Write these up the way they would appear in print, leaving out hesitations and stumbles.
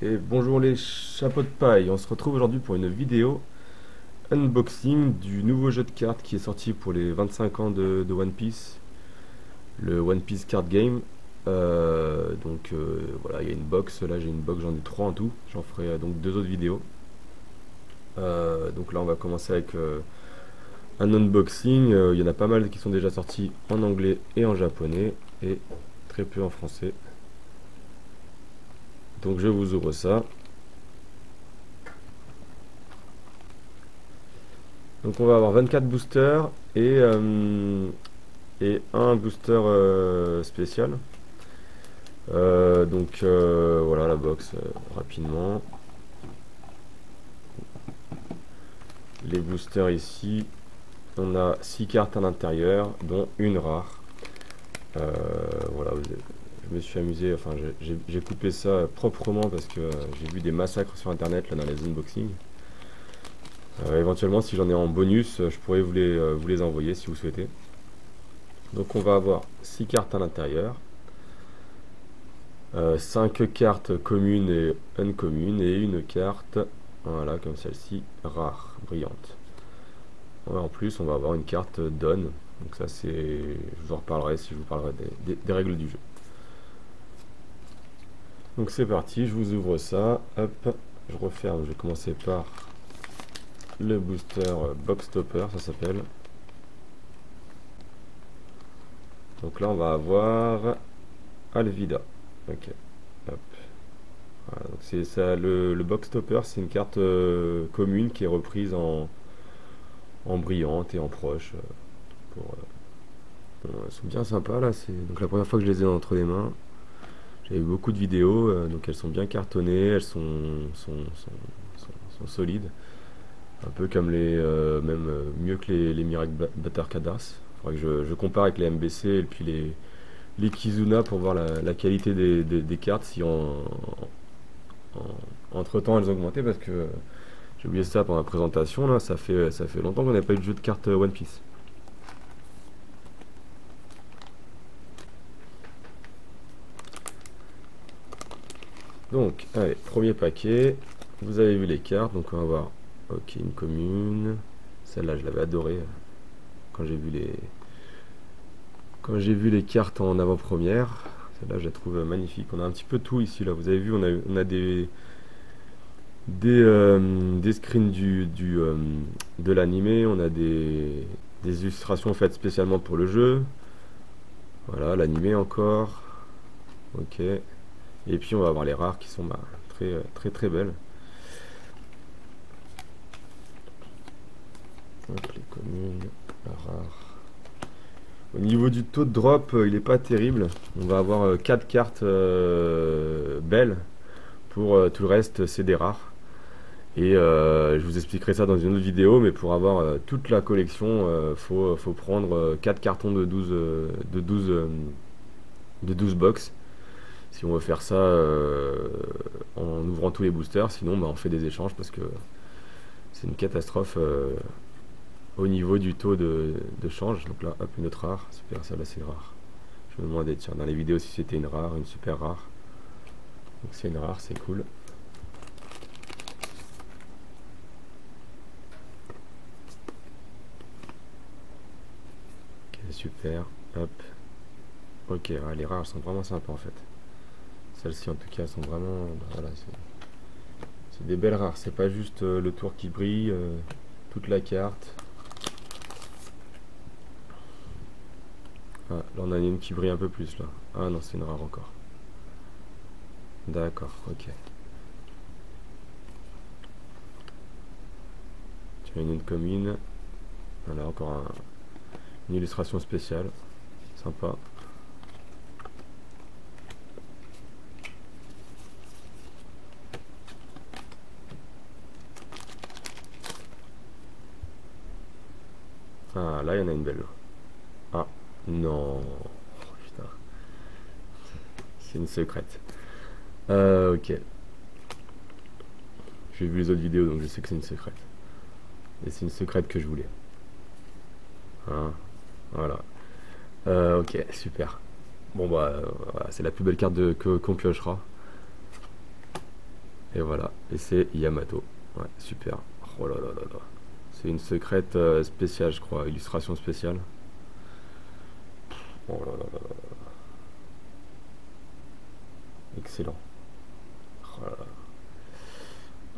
Et bonjour les chapeaux de paille, on se retrouve aujourd'hui pour une vidéo unboxing du nouveau jeu de cartes qui est sorti pour les 25 ans de One Piece, le One Piece Card Game. Voilà, il y a une box, là j'ai une box, j'en ai 3 en tout, j'en ferai donc 2 autres vidéos. Donc là on va commencer avec un unboxing. Il y en a pas mal qui sont déjà sortis en anglais et en japonais, et très peu en français. Donc je vous ouvre ça. Donc on va avoir 24 boosters et un booster spécial. Voilà la box rapidement. Les boosters ici, on a 6 cartes à l'intérieur, dont une rare. Euh, voilà, je me suis amusé, enfin j'ai coupé ça proprement parce que j'ai vu des massacres sur internet là dans les unboxings. Éventuellement, si j'en ai en bonus, je pourrais vous les envoyer si vous souhaitez. Donc on va avoir 6 cartes à l'intérieur. 5 cartes communes et uncommunes et une carte, voilà, comme celle-ci, rare, brillante. Ouais, en plus, on va avoir une carte donne. Donc ça, c'est, je vous en reparlerai si je vous parlerai des règles du jeu. Donc c'est parti, je vous ouvre ça. Hop, je referme. Je vais commencer par le booster Box Topper, ça s'appelle. Donc là, on va avoir Alvida. Ok. Hop. Voilà, donc c'est ça, le Box Topper, c'est une carte commune qui est reprise en brillante et en proche. Elles sont bien sympas là. C'est donc la première fois que je les ai entre les mains. J'avais beaucoup de vidéos, donc elles sont bien cartonnées, elles sont solides. Un peu comme même mieux que les Miracle Battercadas. Il faudrait que je compare avec les MBC et puis les Kizuna pour voir la qualité des cartes, si entre temps elles ont augmenté, parce que j'ai oublié ça pendant la présentation là, ça fait longtemps qu'on n'a pas eu de jeu de cartes One Piece. Donc, allez, premier paquet. Vous avez vu les cartes, donc on va voir. Ok, une commune. Celle-là, je l'avais adorée quand j'ai vu les cartes en avant-première. Celle-là, je la trouve magnifique. On a un petit peu tout ici, là. Vous avez vu, on a des screens de l'animé. On a des illustrations faites spécialement pour le jeu. Voilà, l'animé encore. Ok. Et puis, on va avoir les rares qui sont très belles. Hop, les communes, la rare. Au niveau du taux de drop, il n'est pas terrible. On va avoir 4 cartes belles. Pour tout le reste, c'est des rares. Et je vous expliquerai ça dans une autre vidéo, mais pour avoir toute la collection, faut prendre 4 cartons de 12 box. Si on veut faire ça en ouvrant tous les boosters, sinon bah, on fait des échanges parce que c'est une catastrophe au niveau du taux de change. Donc là, hop, une autre rare. Super, celle-là c'est rare. Je me demandais, tiens, dans les vidéos si c'était une rare, une super rare. Donc c'est une rare, c'est cool. Ok, super. Hop. Ok, ouais, les rares sont vraiment sympas en fait. Celles-ci en tout cas sont vraiment. Bah, voilà, c'est des belles rares. C'est pas juste le tour qui brille, toute la carte. Ah, là on a une qui brille un peu plus là. Ah non, c'est une rare encore. D'accord, ok. Tu as une commune. Voilà, encore une illustration spéciale. Sympa. Ah, là, il y en a une belle. Ah, non. Oh, putain. C'est une secrète. Ok. J'ai vu les autres vidéos, donc je sais que c'est une secrète. Et c'est une secrète que je voulais. Hein, voilà. Ok, super. Bon, bah, voilà, c'est la plus belle carte qu'on piochera. Et voilà, et c'est Yamato. Ouais, super. Oh là là là là. C'est une secrète spéciale, je crois, illustration spéciale. Oh là là là là. Excellent. Oh là là.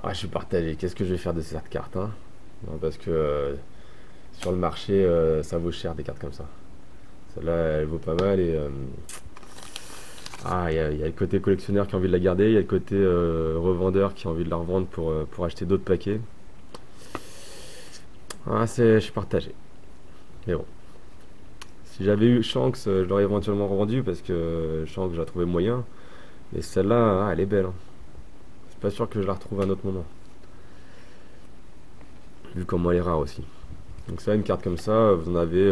Ah, je suis partagé. Qu'est-ce que je vais faire de cette carte, hein? Non, parce que sur le marché, ça vaut cher des cartes comme ça. Celle-là, elle vaut pas mal et ah, il y a le côté collectionneur qui a envie de la garder, il y a le côté revendeur qui a envie de la revendre pour acheter d'autres paquets. Ah, je suis partagé. Mais bon, si j'avais eu Shanks, je l'aurais éventuellement revendu parce que Shanks, je la trouvais moyen. Et celle-là, ah, elle est belle, hein. C'est pas sûr que je la retrouve à un autre moment. Vu comment elle est rare aussi. Donc ça, une carte comme ça, vous en avez...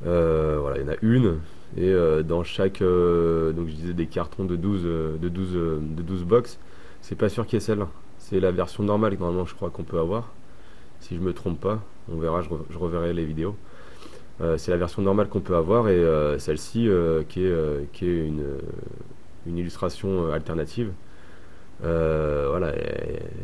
voilà, il y en a une. Et dans chaque... donc je disais des cartons de 12 de 12 box. C'est pas sûr qu'il y ait celle-là. C'est la version normale, normalement, je crois qu'on peut avoir. Si je me trompe pas, on verra, je reverrai les vidéos. C'est la version normale qu'on peut avoir et celle-ci qui est une illustration alternative. Voilà,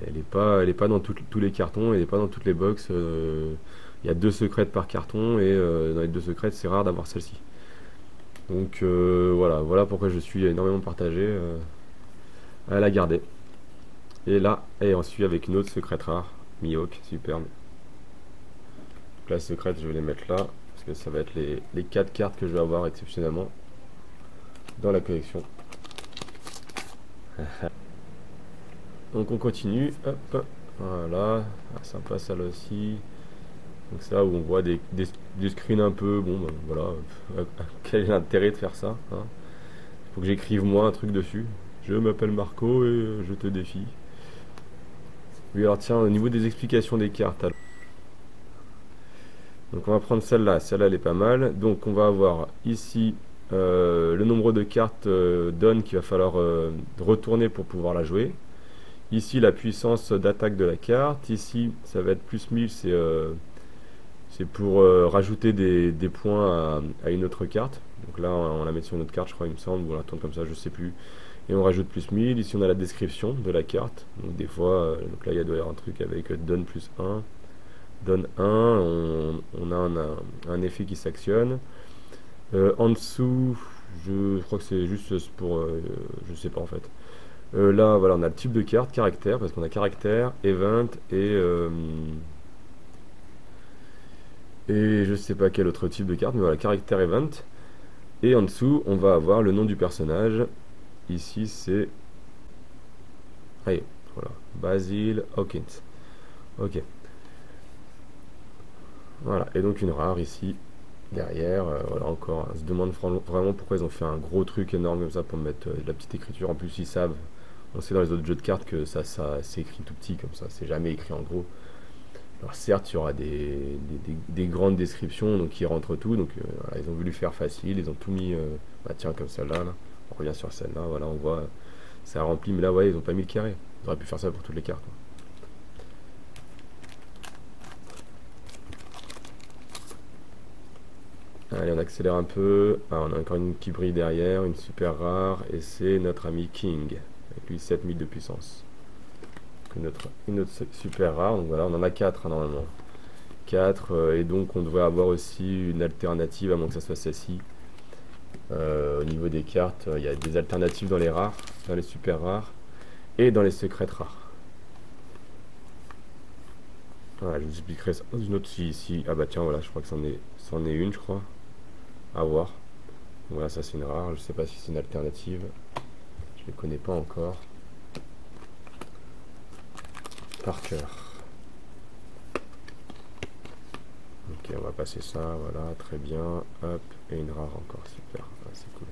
elle est pas dans tous les cartons, elle est pas dans toutes les box. Il y a deux secrètes par carton et dans les deux secrètes, c'est rare d'avoir celle-ci. Donc voilà pourquoi je suis énormément partagé à la garder. Et là, et on suit avec une autre secrète rare, Mihawk, superbe. Donc la secrète, je vais les mettre là, parce que ça va être les 4 cartes que je vais avoir exceptionnellement dans la collection. Donc on continue, hop, voilà, ah, sympa celle aussi. Donc c'est là où on voit des screens un peu, bon ben, voilà, quel est l'intérêt de faire ça, hein? Faut que j'écrive moi un truc dessus. Je m'appelle Marco et je te défie. Oui alors tiens, au niveau des explications des cartes, alors. Donc on va prendre celle-là, celle-là elle est pas mal. Donc on va avoir ici le nombre de cartes donne qu'il va falloir retourner pour pouvoir la jouer. Ici la puissance d'attaque de la carte, ici ça va être plus 1000, c'est pour rajouter des points à une autre carte. Donc là on la met sur une autre carte je crois il me semble, ou on la tourne comme ça je sais plus. Et on rajoute plus 1000, ici on a la description de la carte. Donc des fois, donc là il doit y avoir un truc avec donne plus 1. Donne 1, on a un effet qui s'actionne. En dessous, je crois que c'est juste pour... je sais pas en fait. Là, voilà, on a le type de carte, caractère, parce qu'on a caractère, event et je sais pas quel autre type de carte, mais voilà, caractère, event. Et en dessous, on va avoir le nom du personnage. Ici, c'est... Allez, voilà, Basil Hawkins. Ok. Voilà, et donc une rare ici, derrière, voilà encore, on se demande vraiment pourquoi ils ont fait un gros truc énorme comme ça pour mettre de la petite écriture. En plus, ils savent, on sait dans les autres jeux de cartes que ça c'est écrit tout petit comme ça, c'est jamais écrit en gros. Alors certes, il y aura des grandes descriptions, donc qui rentrent tout, donc voilà, ils ont voulu faire facile, ils ont tout mis, bah tiens, comme celle-là, là. On revient sur celle-là, voilà, on voit, ça remplit, mais là, ouais, ils ont pas mis le carré. Ils auraient pu faire ça pour toutes les cartes, hein. Allez, on accélère un peu. Ah, on a encore une qui brille derrière, une super rare, et c'est notre ami King, avec lui 7000 de puissance. Une autre super rare, donc voilà, on en a 4 hein, normalement. 4, et donc on devrait avoir aussi une alternative, à moins que ça soit celle-ci. Au niveau des cartes, il y a des alternatives dans les rares, dans les super rares, et dans les secrètes rares. Voilà, je vous expliquerai ça dans une autre si. Ah bah tiens, voilà, je crois que c'en est une, je crois. À voir. Voilà, ça c'est une rare, je sais pas si c'est une alternative. Je les connais pas encore. Par cœur. Ok, on va passer ça, voilà, très bien. Hop, et une rare encore, super. Ah, c'est cool.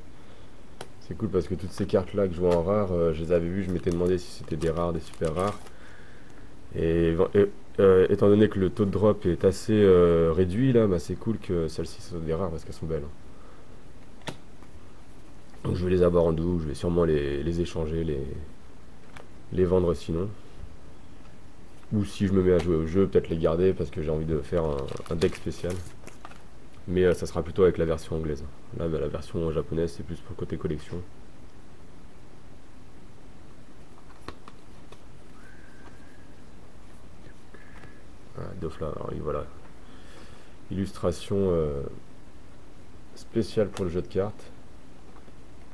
C'est cool parce que toutes ces cartes là que je vois en rare, je les avais vues, je m'étais demandé si c'était des rares, des super rares. Et étant donné que le taux de drop est assez réduit là, bah, c'est cool que celles-ci soient des rares parce qu'elles sont belles. Donc je vais les avoir en double, je vais sûrement les échanger, les vendre sinon. Ou si je me mets à jouer au jeu, peut-être les garder parce que j'ai envie de faire un deck spécial. Mais ça sera plutôt avec la version anglaise. Là, bah, la version japonaise, c'est plus pour côté collection. Dofla. Alors, voilà. Illustration spéciale pour le jeu de cartes.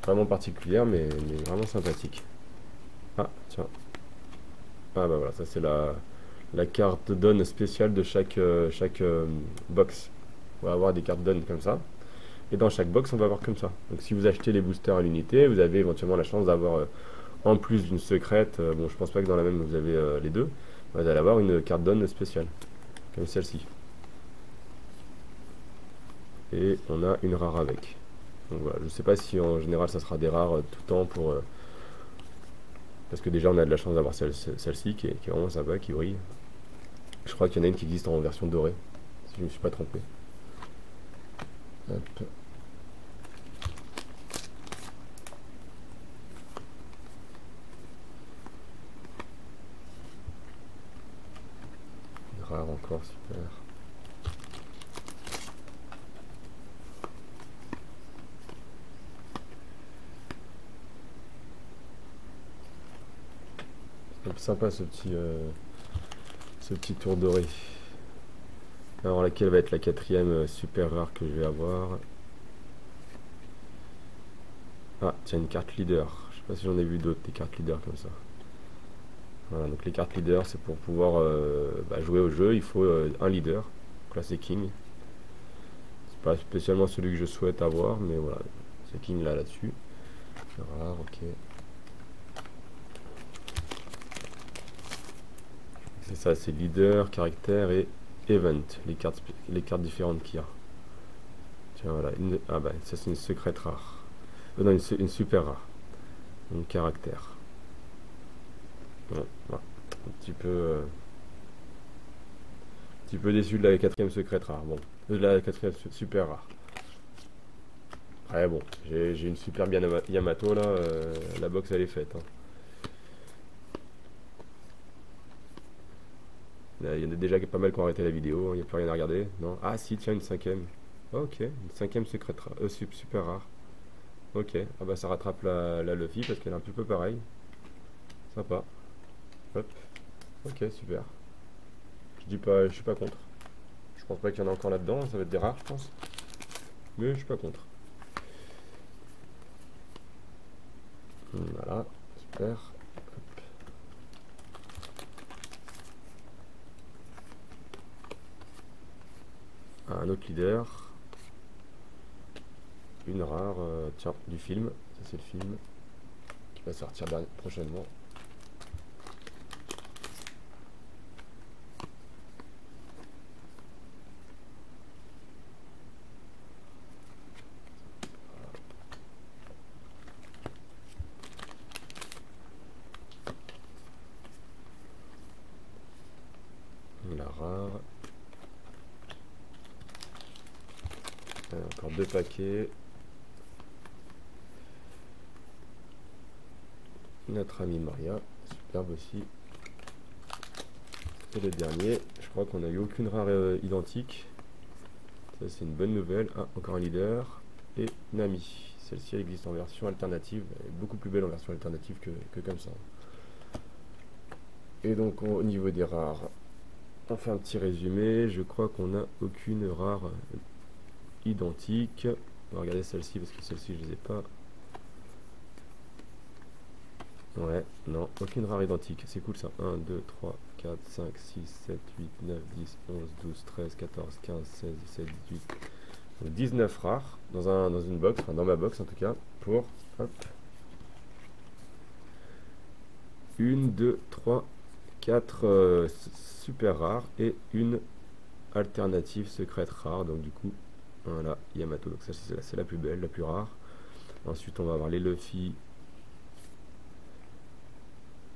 Vraiment particulière, mais vraiment sympathique. Ah, tiens. Ah bah voilà, ça c'est la carte donne spéciale de chaque box. On va avoir des cartes donne comme ça. Et dans chaque box, on va avoir comme ça. Donc si vous achetez les boosters à l'unité, vous avez éventuellement la chance d'avoir, en plus d'une secrète, bon je pense pas que dans la même vous avez les deux, vous allez avoir une carte donne spéciale, comme celle-ci. Et on a une rare avec. Donc voilà, je sais pas si en général ça sera des rares tout le temps pour... parce que déjà on a de la chance d'avoir celle-ci qui est vraiment sympa, qui brille. Je crois qu'il y en a une qui existe en version dorée, si je ne me suis pas trompé. Hop. Une rare encore, super. C'est sympa ce petit tour doré. Alors laquelle va être la quatrième super rare que je vais avoir? Ah, tiens, une carte leader. Je sais pas si j'en ai vu d'autres, des cartes leader comme ça. Voilà, donc les cartes leader, c'est pour pouvoir jouer au jeu, il faut un leader, classé king. C'est pas spécialement celui que je souhaite avoir, mais voilà, c'est king là-dessus. Rare, ok. C'est ça, c'est leader, caractère et event, les cartes différentes qu'il y a. Tiens, voilà, ah bah ça c'est une secrète rare. Non, une super rare. Une caractère. Bon, voilà. Un petit peu déçu de la quatrième secrète rare. Bon, de la quatrième super rare. Ouais, bon, j'ai une super bien Yamato là. La box elle est faite. Hein. Il y en a déjà pas mal qui ont arrêté la vidéo. Il n'y a plus rien à regarder. Non. Ah si, tiens, une cinquième. Ok, une cinquième secrète rare. Super rare. Ok, ah bah ça rattrape la Luffy parce qu'elle est un petit peu pareille. Sympa. Hop. Ok, super. Je suis pas contre. Je pense pas qu'il y en a encore là-dedans, ça va être des rares, je pense. Mais je suis pas contre. Voilà, super. Hop. Un autre leader. Une rare, tiens, du film. Ça c'est le film qui va sortir prochainement. La rare. Encore deux paquets. Notre ami Maria, superbe aussi. Et le dernier, je crois qu'on n'a eu aucune rare identique. Ça c'est une bonne nouvelle. Ah, encore un leader. Et Nami. Celle-ci elle existe en version alternative. Elle est beaucoup plus belle en version alternative que comme ça. Et donc au niveau des rares, on fait un petit résumé. Je crois qu'on n'a aucune rare identique. On va regarder celle-ci parce que celle-ci je les ai pas. Ouais, non, aucune rare identique. C'est cool ça. 1, 2, 3, 4, 5, 6, 7, 8, 9, 10, 11, 12, 13, 14, 15, 16, 17, 18. Donc 19 rares dans une box, enfin dans ma box en tout cas, pour hop, 1, 2, 3, 4 super rares et une alternative secrète rare. Donc du coup, voilà, Yamato. Donc ça c'est la plus belle, la plus rare. Ensuite on va avoir les Luffy.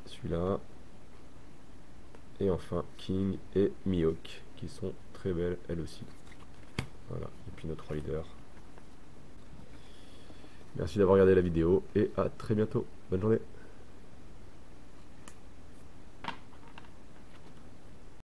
Celui-là. Et enfin King et Mihawk qui sont très belles elles aussi. Voilà, et puis nos 3 leaders. Merci d'avoir regardé la vidéo et à très bientôt. Bonne journée.